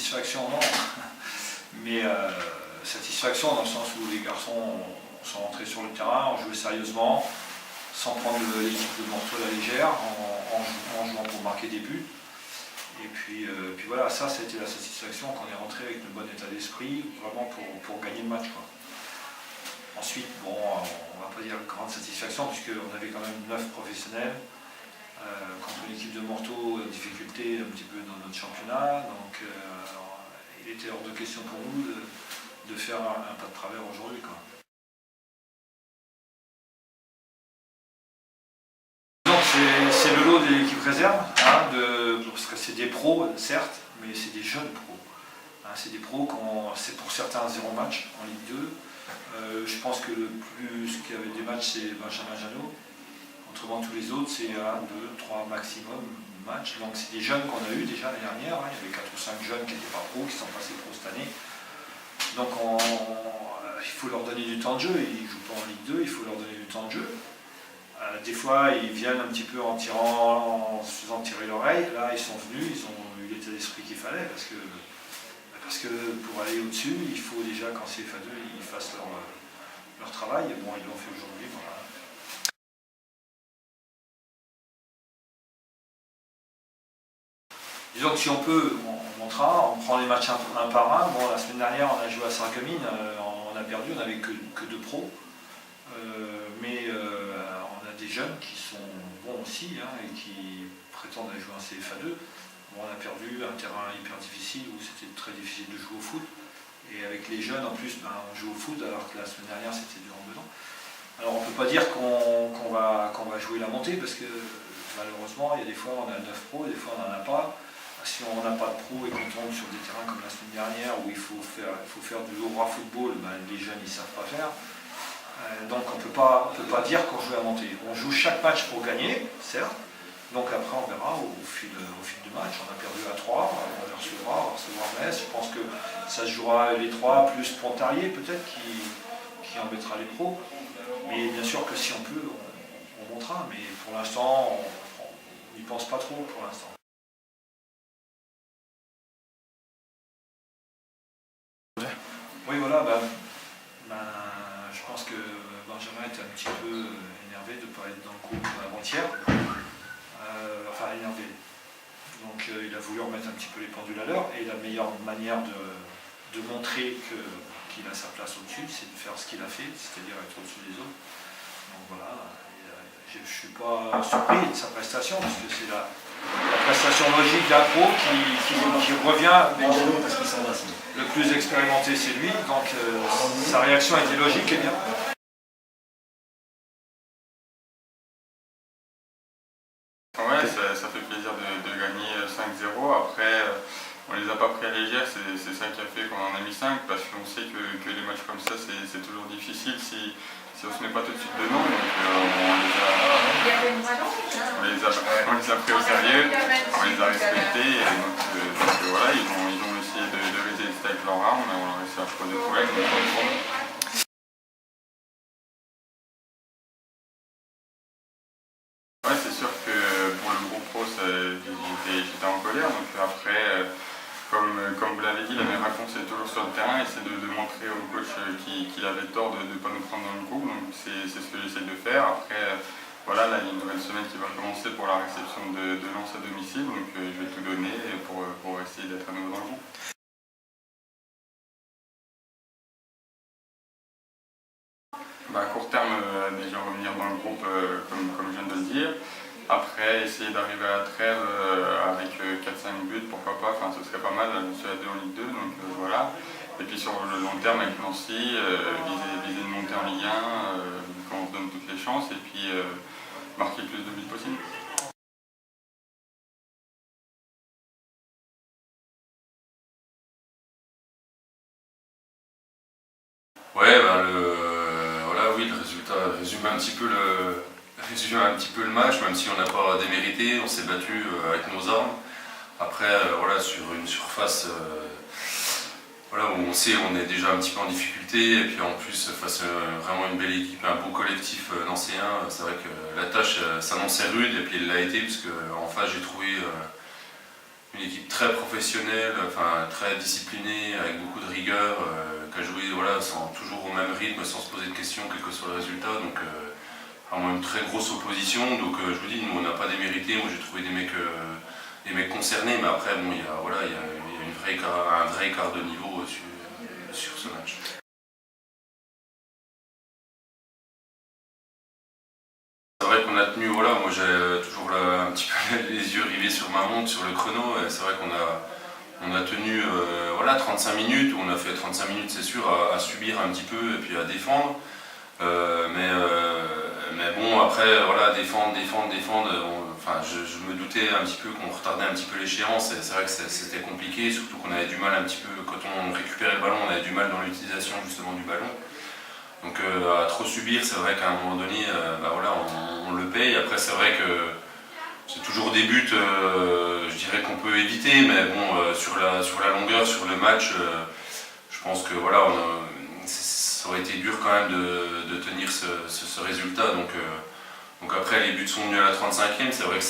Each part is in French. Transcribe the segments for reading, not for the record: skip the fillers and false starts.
satisfaction non, mais satisfaction dans le sens où les garçons sont rentrés sur le terrain, ont joué sérieusement, sans prendre l'équipe de Morteau à la légère, en jouant pour marquer des buts. Et puis voilà, ça a été la satisfaction qu'on est rentré avec le bon état d'esprit, vraiment pour gagner le match, quoi. Ensuite, bon, on ne va pas dire grande satisfaction, puisqu'on avait quand même 9 professionnels, contre l'équipe de Morteau, difficulté un petit peu dans notre championnat, donc il était hors de question pour nous de faire un pas de travers aujourd'hui, quoi. C'est le lot de l'équipe réserve, hein, parce que c'est des pros, certes, mais c'est des jeunes pros. Hein, c'est des pros, c'est pour certains 0 match en Ligue 2. Je pense que le plus qui avait des matchs, c'est Benjamin Janot. Autrement, tous les autres, c'est 1, 2, 3 maximum matchs. Donc c'est des jeunes qu'on a eu déjà l'année dernière. Hein. Il y avait 4 ou 5 jeunes qui n'étaient pas pros, qui sont passés pro cette année. Donc il faut leur donner du temps de jeu. Ils ne jouent pas en Ligue 2, il faut leur donner du temps de jeu. Des fois, ils viennent un petit peu en se faisant tirer l'oreille. Là, ils sont venus, ils ont eu l'état d'esprit qu'il fallait, parce que pour aller au-dessus, il faut déjà, quand c'est FA2, ils fassent leur travail. Et bon, ils l'ont fait aujourd'hui. Voilà. Disons que si on peut, on montera, on prend les matchs un par un. Bon, la semaine dernière, on a joué à Saint-Comines, on a perdu, on n'avait que 2 pros. Mais on a des jeunes qui sont bons aussi, hein, et qui prétendent aller jouer en CFA2. Bon, on a perdu un terrain hyper difficile où c'était très difficile de jouer au foot. Et avec les jeunes, en plus, on joue au foot alors que la semaine dernière c'était du handball. Alors on ne peut pas dire qu'on va jouer la montée parce que malheureusement, il y a des fois on a 9 pros et des fois on n'en a pas. Si on n'a pas de pros et qu'on tombe sur des terrains comme la semaine dernière où il faut faire du roi football, les jeunes ils ne savent pas faire. Donc on ne peut pas dire qu'on joue à monter. On joue chaque match pour gagner, certes. Donc après on verra au fil du match. On a perdu à 3, on va recevoir Metz. Je pense que ça se jouera les 3 plus Pontarier peut-être qui embêtera les pros. Mais bien sûr que si on peut, on montera. Mais pour l'instant, on n'y pense pas trop pour l'instant. Oui voilà, je pense que Benjamin était un petit peu énervé de ne pas être dans le groupe avant-hier. Enfin énervé. Donc il a voulu remettre un petit peu les pendules à l'heure et la meilleure manière de montrer qu'il a sa place au-dessus, c'est de faire ce qu'il a fait, c'est-à-dire être au-dessus des autres. Donc voilà, je ne suis pas surpris de sa prestation, parce que c'est la prestation logique d'un pro qui revient. Le plus expérimenté c'est lui, donc sa réaction était logique et bien. Ouais, ça fait plaisir de gagner 5-0. Après, on les a pas pris à légère, c'est ça qui a fait qu'on en a mis 5, parce qu'on sait que les matchs comme ça, c'est toujours difficile si on se met pas tout de suite dedans. Donc on les a pris au sérieux, on les a respectés, et donc voilà, ils ont essayé de résister avec leur arme, mais on a réussi à poser des problèmes. Ouais, c'est sûr que pour le groupe pro, j'étais en colère. Donc après, comme vous l'avez dit, la meilleure réponse est toujours sur le terrain, et c'est de montrer au coach qu'il avait tort de ne pas nous prendre dans le groupe. Donc c'est ce que j'essaie de faire. Après, voilà, là, il y a une nouvelle semaine qui va commencer pour la réception de Lens à domicile. Donc je vais tout donner pour essayer d'être à nouveau dans le groupe. À court terme, déjà revenir dans le groupe comme je viens de le dire. Après, essayer d'arriver à la trêve avec 4-5 buts, pourquoi pas, enfin ce serait pas mal, je suis à 2 en Ligue 2, donc voilà. Et puis sur le long terme avec Nancy, viser une montée en Ligue 1, quand on se donne toutes les chances, et puis marquer le plus de buts possible. Ouais, le résultat résume un petit peu le match, même si on n'a pas démérité, on s'est battu avec nos armes. Après, sur une surface où on sait on est déjà un petit peu en difficulté, et puis en plus face à vraiment une belle équipe, un beau collectif nancéen, c'est vrai que la tâche s'annonçait rude, et puis elle l'a été, parce qu'en face j'ai trouvé une équipe très professionnelle, enfin très disciplinée, avec beaucoup de rigueur, qui a joué voilà, toujours au même rythme, sans se poser de questions, quel que soit le résultat. Donc vraiment une très grosse opposition. Donc je vous dis, nous on n'a pas démérité. Moi j'ai trouvé des mecs concernés, mais après bon, il y a un vrai écart de niveau sur ce match. C'est vrai qu'on a tenu, voilà, moi j'ai toujours un petit peu les yeux rivés sur ma montre, sur le chrono, et c'est vrai qu'on a tenu voilà, 35 minutes, où on a fait 35 minutes c'est sûr à subir un petit peu et puis à défendre. Mais bon, après, voilà, défendre. Enfin, je me doutais un petit peu qu'on retardait un petit peu l'échéance, et c'est vrai que c'était compliqué, surtout qu'on avait du mal un petit peu, quand on récupérait le ballon, on avait du mal dans l'utilisation justement du ballon. Donc à trop subir, c'est vrai qu'à un moment donné, voilà, on le paye. Après, c'est vrai que c'est toujours des buts, je dirais qu'on peut éviter, mais bon, sur la longueur, sur le match, je pense que voilà, ça aurait été dur quand même de tenir ce résultat. Donc après, les buts sont venus à la 35e, c'est vrai que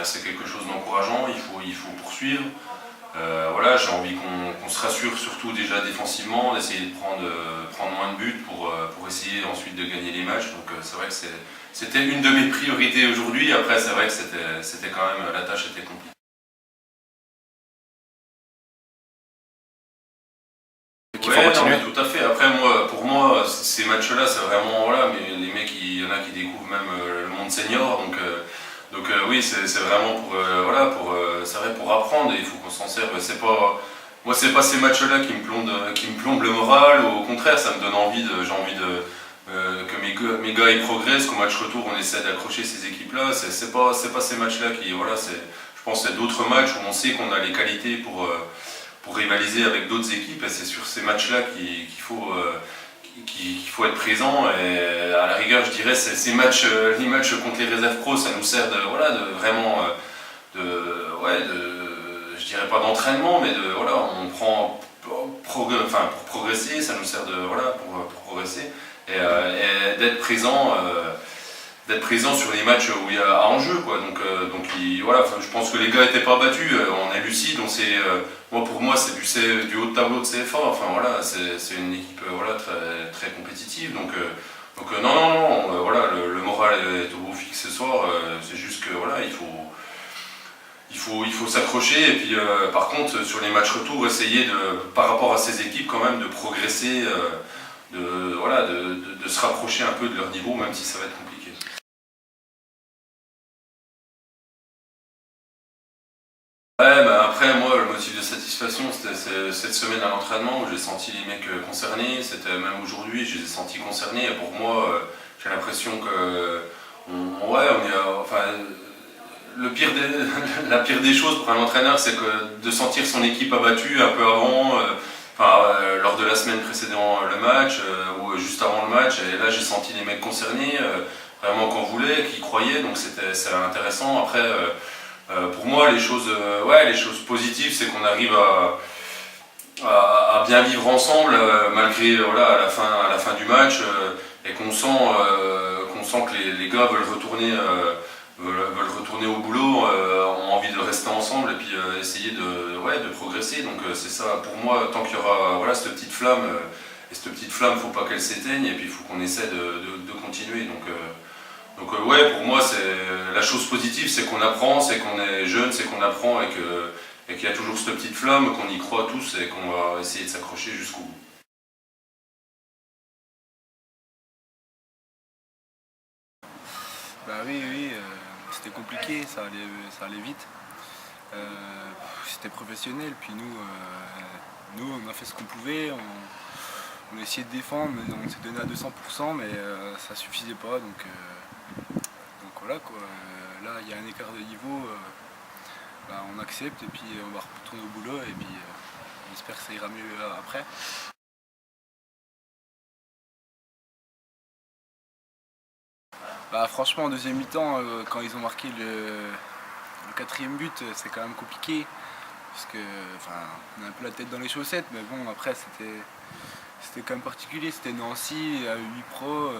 c'est quelque chose d'encourageant, il faut poursuivre. Voilà, j'ai envie qu'on se rassure surtout déjà défensivement, d'essayer de prendre moins de buts pour essayer ensuite de gagner les matchs. Donc c'est vrai que c'était une de mes priorités aujourd'hui. Après, c'est vrai que c'était quand même, la tâche était compliquée. Ouais, non, mais tout à fait. Après, pour moi, ces matchs-là, c'est vraiment, voilà, mais les mecs, il y en a qui découvrent même le monde senior, donc oui, c'est vraiment c'est vrai, pour apprendre, et il faut qu'on s'en serve. Moi, c'est pas ces matchs-là qui me plombent le moral. Au contraire, ça me donne j'ai envie que mes gars ils progressent, qu'au match retour, on essaie d'accrocher ces équipes-là. C'est pas ces matchs-là qui, voilà, je pense que c'est d'autres matchs où on sait qu'on a les qualités pour rivaliser avec d'autres équipes, et c'est sur ces matchs-là qu'il faut être présent. Et à la rigueur, je dirais, les matchs contre les réserves pro, ça nous sert je dirais pas d'entraînement, mais voilà, on prend pour progresser, ça nous sert pour progresser, et d'être présent. D'être présent sur les matchs où il y a enjeu, quoi. Donc voilà, je pense que les gars n'étaient pas battus, on est lucide, pour moi c'est du haut de tableau de CFA, enfin voilà, c'est une équipe voilà, très, très compétitive, donc non, voilà, le moral est au beau fixe ce soir, c'est juste que voilà, il faut s'accrocher, et puis par contre sur les matchs retour, essayer par rapport à ces équipes quand même de progresser, de se rapprocher un peu de leur niveau, même si ça va être compliqué. Ouais, après, moi, le motif de satisfaction, c'était cette semaine à l'entraînement où j'ai senti les mecs concernés. C'était même aujourd'hui, je les ai sentis concernés. Et pour moi, j'ai l'impression que, la pire des choses pour un entraîneur, c'est de sentir son équipe abattue un peu avant, lors de la semaine précédant le match, ou juste avant le match. Et là, j'ai senti les mecs concernés, vraiment qu'on voulait, qui croyaient. Donc c'est intéressant. Après. Pour moi, les choses positives, c'est qu'on arrive à bien vivre ensemble, malgré à la fin du match, et qu'on sent que les gars veulent retourner au boulot, ont envie de rester ensemble et puis essayer de progresser. Donc c'est ça, pour moi, tant qu'il y aura cette petite flamme, et cette petite flamme, il ne faut pas qu'elle s'éteigne, et puis il faut qu'on essaie de continuer. Donc pour moi, la chose positive, c'est qu'on apprend, c'est qu'on est jeune, c'est qu'on apprend, et qu'il y a toujours cette petite flamme, qu'on y croit tous, et qu'on va essayer de s'accrocher jusqu'au bout. Oui, c'était compliqué, ça allait vite. C'était professionnel, puis nous on a fait ce qu'on pouvait, on a essayé de défendre, on s'est donné à 200%, mais ça suffisait pas, donc voilà quoi. Là il y a un écart de niveau, on accepte, et puis on va retourner au boulot, et puis on espère que ça ira mieux après. Franchement, en deuxième mi-temps, quand ils ont marqué le quatrième but, c'est quand même compliqué, parce que on a un peu la tête dans les chaussettes, mais bon, après c'était quand même particulier, c'était Nancy à 8 pro,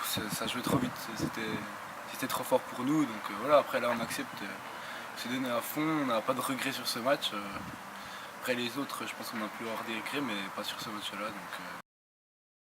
ça jouait trop vite, c'était trop fort pour nous, donc voilà, après là on accepte s'est donné à fond, on n'a pas de regrets sur ce match. Après les autres, je pense qu'on a pu avoir des regrets, mais pas sur ce match-là. Donc